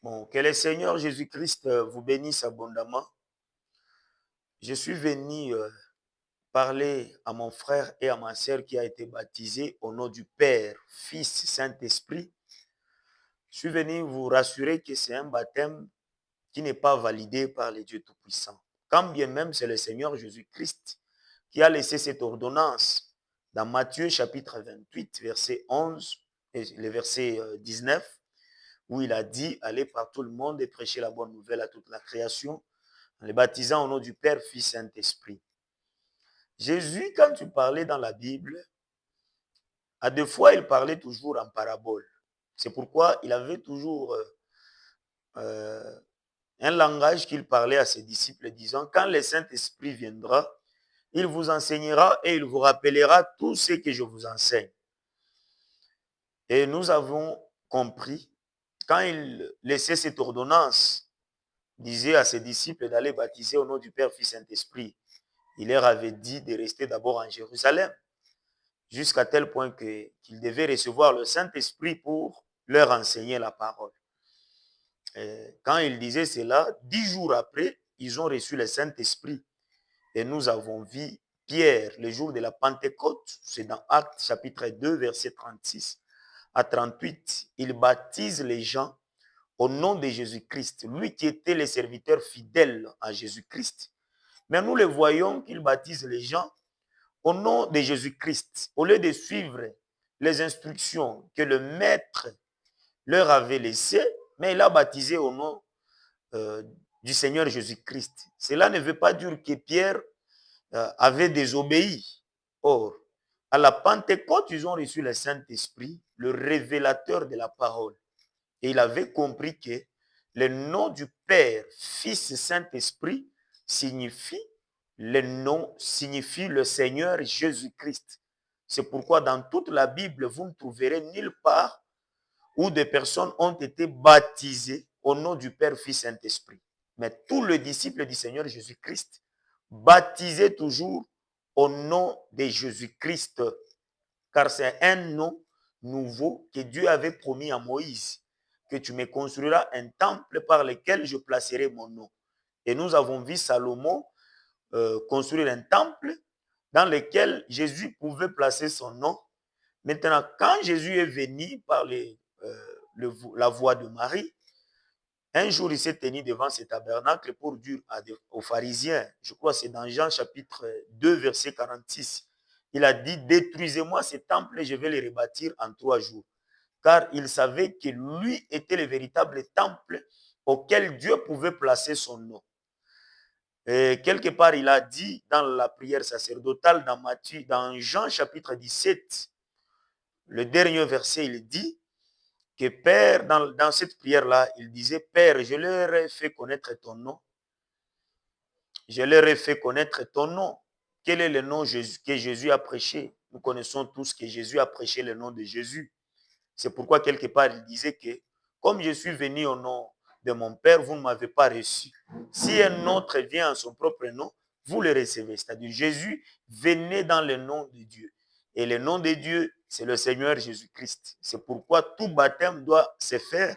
Bon, que le Seigneur Jésus-Christ vous bénisse abondamment. Je suis venu parler à mon frère et à ma sœur qui a été baptisé au nom du Père, Fils, Saint-Esprit. Je suis venu vous rassurer que c'est un baptême qui n'est pas validé par les dieux Tout-Puissants. Quand bien même c'est le Seigneur Jésus-Christ qui a laissé cette ordonnance dans Matthieu chapitre 28, verset 11 et le verset 19, où il a dit, allez par tout le monde et prêchez la bonne nouvelle à toute la création, en les baptisant au nom du Père, Fils, Saint-Esprit. Jésus, quand tu parlais dans la Bible, à deux fois, il parlait toujours en parabole. C'est pourquoi il avait toujours euh, un langage qu'il parlait à ses disciples, disant, quand le Saint-Esprit viendra, il vous enseignera et il vous rappellera tout ce que je vous enseigne. Et nous avons compris, quand il laissait cette ordonnance, disait à ses disciples d'aller baptiser au nom du Père, Fils, Saint-Esprit, il leur avait dit de rester d'abord en Jérusalem, jusqu'à tel point qu'ils devaient recevoir le Saint-Esprit pour leur enseigner la parole. Et quand il disait cela, 10 jours après, ils ont reçu le Saint-Esprit. Et nous avons vu Pierre, le jour de la Pentecôte, c'est dans Actes chapitre 2, verset 36 à 38. Il baptise les gens au nom de Jésus-Christ, lui qui était le serviteur fidèle à Jésus-Christ. Mais nous le voyons qu'il baptise les gens au nom de Jésus-Christ, au lieu de suivre les instructions que le maître leur avait laissées, mais il a baptisé au nom du Seigneur Jésus-Christ. Cela ne veut pas dire que Pierre avait désobéi. Or, à la Pentecôte, ils ont reçu le Saint-Esprit, le révélateur de la parole. Et il avait compris que le nom du Père, Fils et Saint-Esprit signifie le nom, signifie le Seigneur Jésus-Christ. C'est pourquoi dans toute la Bible, vous ne trouverez nulle part où des personnes ont été baptisées au nom du Père, Fils et Saint-Esprit. Mais tous les disciples du Seigneur Jésus-Christ baptisaient toujours au nom de Jésus-Christ, car c'est un nom nouveau que Dieu avait promis à Moïse, que tu me construiras un temple par lequel je placerai mon nom. Et nous avons vu Salomon construire un temple dans lequel Jésus pouvait placer son nom. Maintenant, quand Jésus est venu par la voix de Marie, un jour, il s'est tenu devant ce tabernacle pour dire aux pharisiens, je crois que c'est dans Jean chapitre 2, verset 46, il a dit, détruisez-moi ce temple et je vais le rebâtir en 3 jours. Car il savait que lui était le véritable temple auquel Dieu pouvait placer son nom. Et quelque part, il a dit dans la prière sacerdotale, dans Jean chapitre 17, le dernier verset, il dit que Père, dans cette prière-là, il disait, Père, je leur ai fait connaître ton nom. Je leur ai fait connaître ton nom. Quel est le nom que Jésus a prêché? Nous connaissons tous que Jésus a prêché le nom de Jésus. C'est pourquoi, quelque part, il disait que, comme je suis venu au nom de mon Père, vous ne m'avez pas reçu. Si un autre vient en son propre nom, vous le recevez. C'est-à-dire, Jésus venait dans le nom de Dieu. Et le nom de Dieu, c'est le Seigneur Jésus-Christ. C'est pourquoi tout baptême doit se faire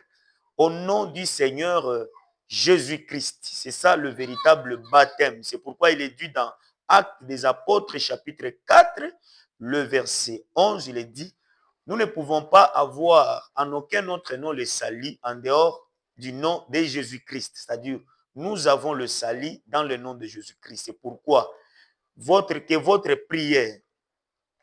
au nom du Seigneur Jésus-Christ. C'est ça le véritable baptême. C'est pourquoi il est dit dans Actes des Apôtres, chapitre 4, le verset 11, il est dit, nous ne pouvons pas avoir en aucun autre nom le salut en dehors du nom de Jésus-Christ. C'est-à-dire, nous avons le salut dans le nom de Jésus-Christ. C'est pourquoi que votre prière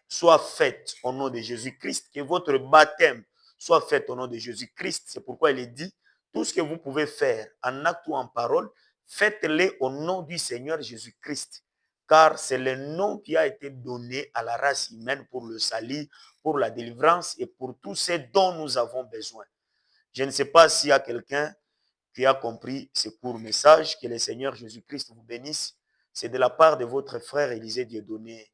soit faite au nom de Jésus-Christ, que votre baptême soit fait au nom de Jésus-Christ. C'est pourquoi il est dit, tout ce que vous pouvez faire en acte ou en parole, faites-le au nom du Seigneur Jésus-Christ. Car c'est le nom qui a été donné à la race humaine pour le salut, pour la délivrance et pour tout ce dont nous avons besoin. Je ne sais pas s'il y a quelqu'un qui a compris ce court message. Que le Seigneur Jésus-Christ vous bénisse. C'est de la part de votre frère Élisée Dieudonné